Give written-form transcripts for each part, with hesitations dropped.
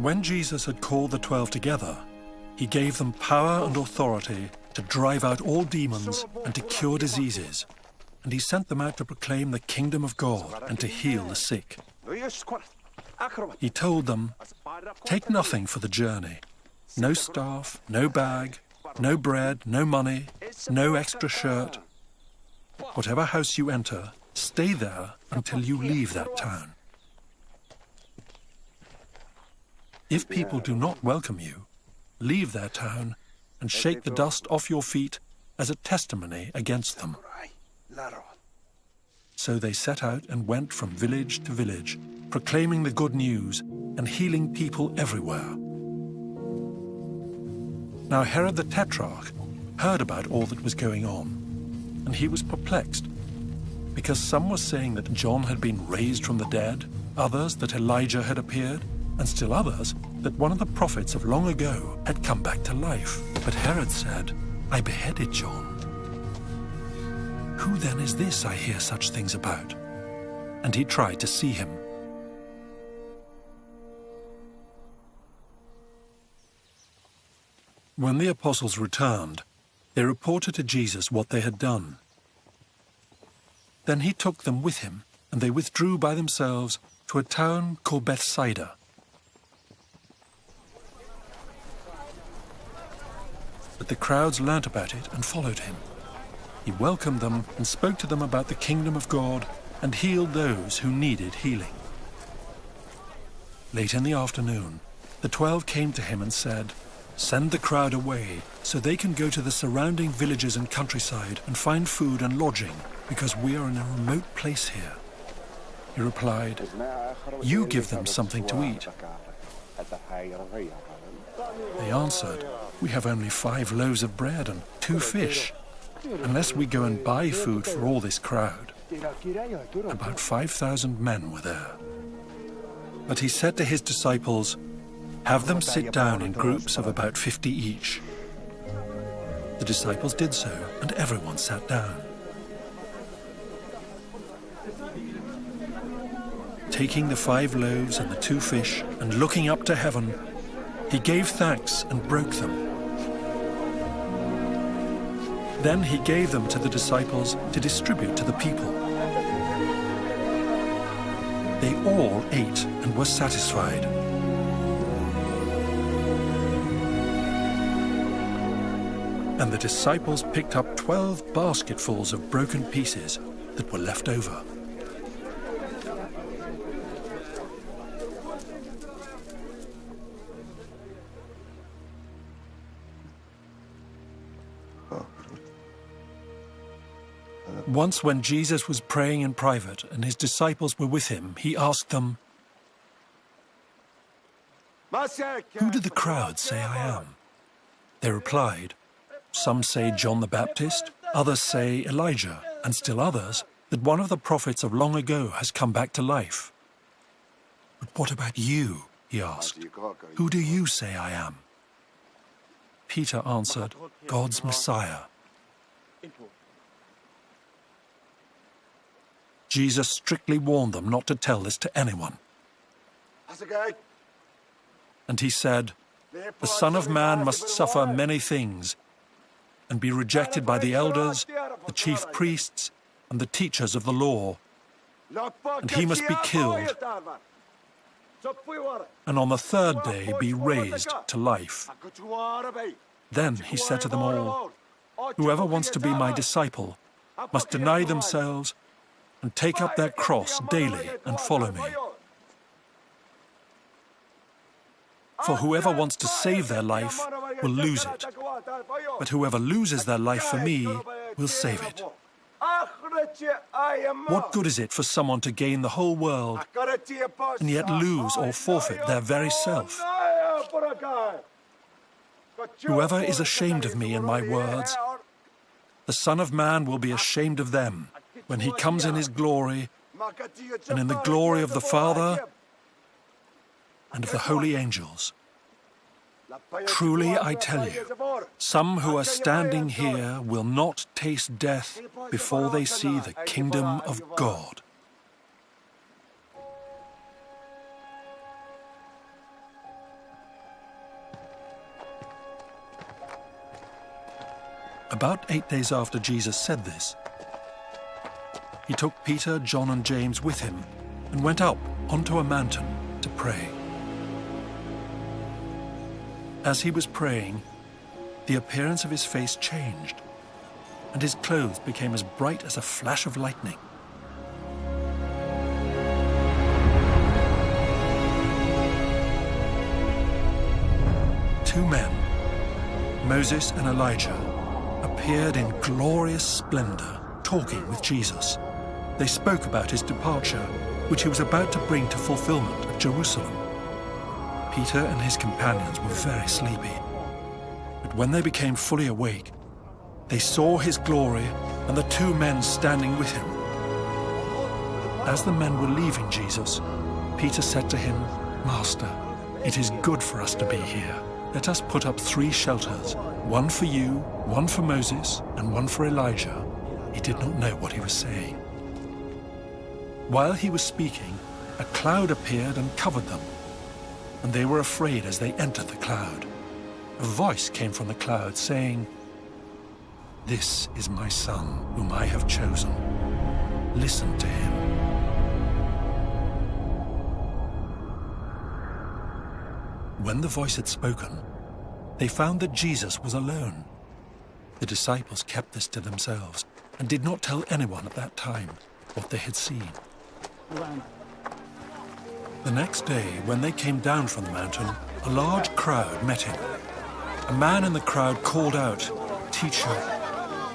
When Jesus had called the 12 together, he gave them power and authority to drive out all demons and to cure diseases. And he sent them out to proclaim the kingdom of God and to heal the sick. He told them, "Take nothing for the journey. No staff, no bag, no bread, no money, no extra shirt. Whatever house you enter, stay there until you leave that town. If people do not welcome you, leave their town and shake the dust off your feet as a testimony against them." So they set out and went from village to village, proclaiming the good news and healing people everywhere. Now Herod the Tetrarch heard about all that was going on, and he was perplexed, because some were saying that John had been raised from the dead, others that Elijah had appeared, and still others that one of the prophets of long ago had come back to life. But Herod said, "I beheaded John. Who then is this I hear such things about?" And he tried to see him. When the apostles returned, they reported to Jesus what they had done. Then he took them with him, and they withdrew by themselves to a town called Bethsaida. But the crowds learnt about it and followed him. He welcomed them and spoke to them about the kingdom of God and healed those who needed healing. Late in the afternoon, the 12 came to him and said, "Send the crowd away so they can go to the surrounding villages and countryside and find food and lodging, because we are in a remote place here." He replied, "You give them something to eat." They answered, "We have only 5 loaves of bread and 2 fish. Unless we go and buy food for all this crowd." About 5,000 men were there. But he said to his disciples, "Have them sit down in groups of about 50 each." The disciples did so, and everyone sat down. Taking the 5 loaves and the 2 fish, and looking up to heaven, he gave thanks and broke them. Then he gave them to the disciples to distribute to the people. They all ate and were satisfied. And the disciples picked up 12 basketfuls of broken pieces that were left over. Once when Jesus was praying in private and his disciples were with him, he asked them, "Who do the crowd say I am?" They replied, "Some say John the Baptist, others say Elijah, and still others that one of the prophets of long ago has come back to life." "But what about you?" he asked. "Who do you say I am?" Peter answered, "God's Messiah." Jesus strictly warned them not to tell this to anyone. And he said, "The Son of Man must suffer many things and be rejected by the elders, the chief priests, and the teachers of the law. And he must be killed, and on the 3rd day be raised to life." Then he said to them all, "Whoever wants to be my disciple must deny themselves and take up their cross daily and follow me. For whoever wants to save their life will lose it, but whoever loses their life for me will save it. What good is it for someone to gain the whole world and yet lose or forfeit their very self? Whoever is ashamed of me and my words, the Son of Man will be ashamed of them when he comes in his glory and in the glory of the Father and of the holy angels. Truly I tell you, some who are standing here will not taste death before they see the kingdom of God." About 8 days after Jesus said this, he took Peter, John, and James with him and went up onto a mountain to pray. As he was praying, the appearance of his face changed, and his clothes became as bright as a flash of lightning. Two men, Moses and Elijah, appeared in glorious splendor, talking with Jesus. They spoke about his departure, which he was about to bring to fulfillment at Jerusalem. Peter and his companions were very sleepy, but when they became fully awake, they saw his glory and the two men standing with him. As the men were leaving Jesus, Peter said to him, "Master, it is good for us to be here. Let us put up 3 shelters, one for you, one for Moses, and one for Elijah." He did not know what he was saying. While he was speaking, a cloud appeared and covered them, and they were afraid as they entered the cloud. A voice came from the cloud saying, "This is my son, whom I have chosen. Listen to him." When the voice had spoken, they found that Jesus was alone. The disciples kept this to themselves and did not tell anyone at that time what they had seen. The next day, when they came down from the mountain, a large crowd met him. A man in the crowd called out, "Teacher,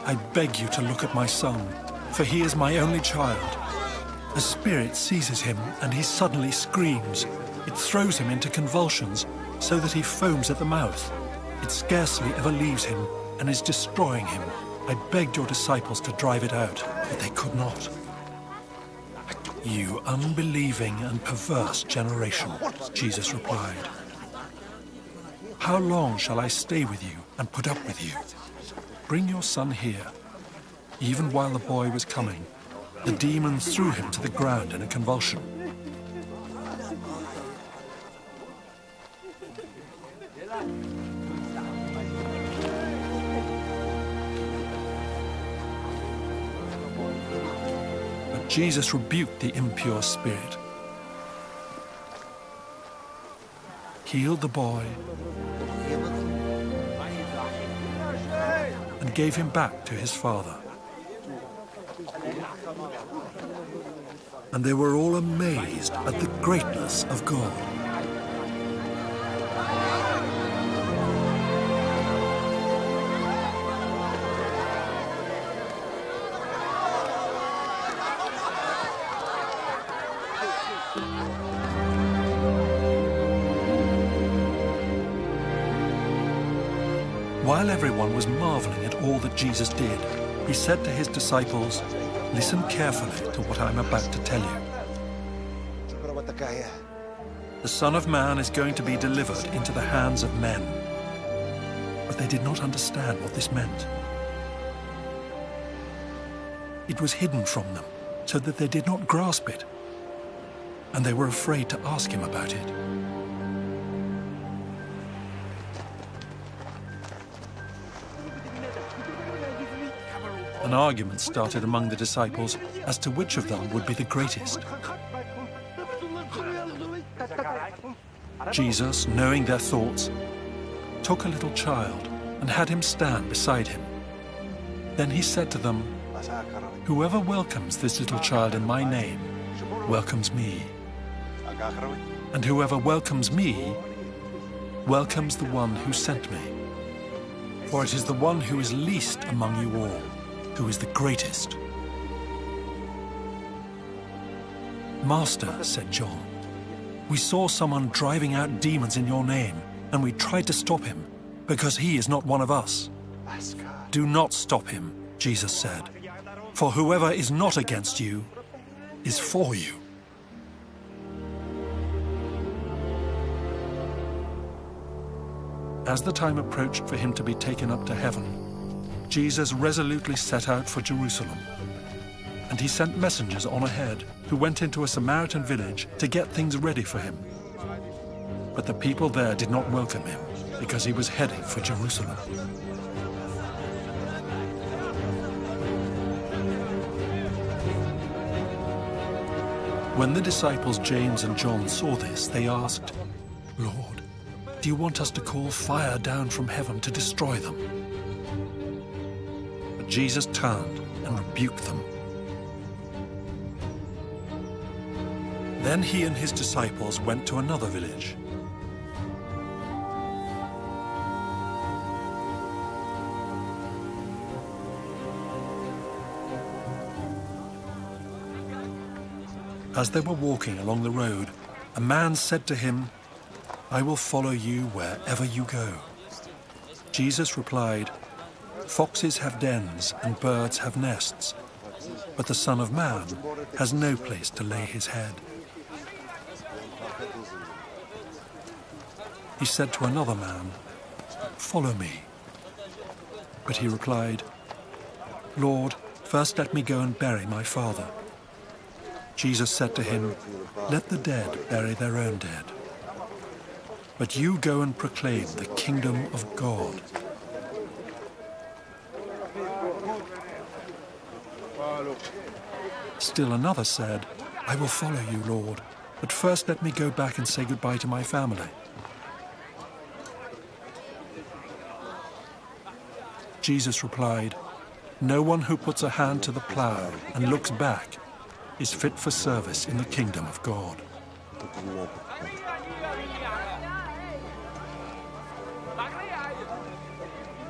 I beg you to look at my son, for he is my only child. A spirit seizes him and he suddenly screams. It throws him into convulsions so that he foams at the mouth. It scarcely ever leaves him and is destroying him. I begged your disciples to drive it out, but they could not." "You unbelieving and perverse generation," Jesus replied. "How long shall I stay with you and put up with you? Bring your son here." Even while the boy was coming, the demon threw him to the ground in a convulsion. But Jesus rebuked the impure spirit, healed the boy, and gave him back to his father. And they were all amazed at the greatness of God. While everyone was marveling at all that Jesus did, he said to his disciples, "Listen carefully to what I'm about to tell you. The Son of Man is going to be delivered into the hands of men." But they did not understand what this meant. It was hidden from them, so that they did not grasp it, and they were afraid to ask him about it. An argument started among the disciples as to which of them would be the greatest. Jesus, knowing their thoughts, took a little child and had him stand beside him. Then he said to them, "Whoever welcomes this little child in my name welcomes me. And whoever welcomes me welcomes the one who sent me. For it is the one who is least among you all who is the greatest." "Master," said John, "we saw someone driving out demons in your name, and we tried to stop him, because he is not one of us." "Do not stop him," Jesus said, "for whoever is not against you is for you." As the time approached for him to be taken up to heaven, Jesus resolutely set out for Jerusalem, and he sent messengers on ahead who went into a Samaritan village to get things ready for him. But the people there did not welcome him because he was heading for Jerusalem. When the disciples James and John saw this, they asked, "Lord, do you want us to call fire down from heaven to destroy them?" But Jesus turned and rebuked them. Then he and his disciples went to another village. As they were walking along the road, a man said to him, "I will follow you wherever you go." Jesus replied, "Foxes have dens and birds have nests, but the Son of Man has no place to lay his head." He said to another man, "Follow me." But he replied, "Lord, first let me go and bury my father." Jesus said to him, "Let the dead bury their own dead. But you go and proclaim the kingdom of God." Still another said, "I will follow you, Lord, but first let me go back and say goodbye to my family." Jesus replied, "No one who puts a hand to the plow and looks back is fit for service in the kingdom of God."